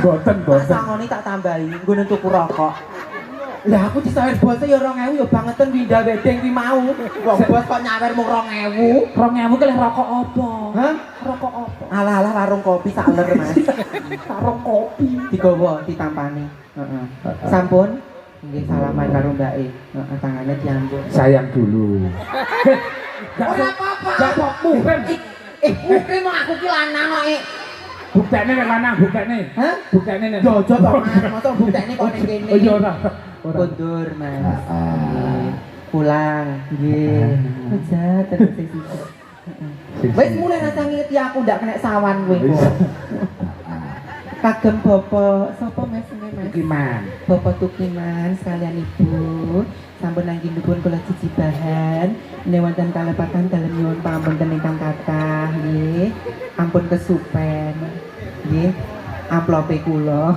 Mboten, Tak mboten. sangoni tak tambahi nggo tuku rokok. Lah aku disawer bos ya 2000 ya bangeten winda wedeng kuwi mau. Wong bos kok nyawer mung 2000. 2000 kelih rokok apa? Hah? Rokok apa? Alah-alah warung kopi sak ler Mas. Warung kopi. Digawa ditampani. Heeh. Sampun nggih salaman karo mbake. Heeh, tangane diambung. Sayang dulu. Ora apa-apa. Gak kok muhrim. Mungkin mau aku ki lanang kok. Buktene nek lanang buktene. Hah? Buktene nek. Jojo to Mas, mosok buktene kok ning kene. Oh iya ora. Kundur Mas. Nggih. Pulang nggih. Aja terus sisi. Wis mulai rasa ngerti aku ndak kena sawan kowe kok. Kagem Bapak sapa Mas ini Mas? Tukiman. Bapak Tukiman sekalian Ibu. Sampun anggenipun kula cicibahan wonten kalepatan dalem nyuwun pamunten ingkang kathah nggih. Ampun kesupen. Nggih. Amplope kula.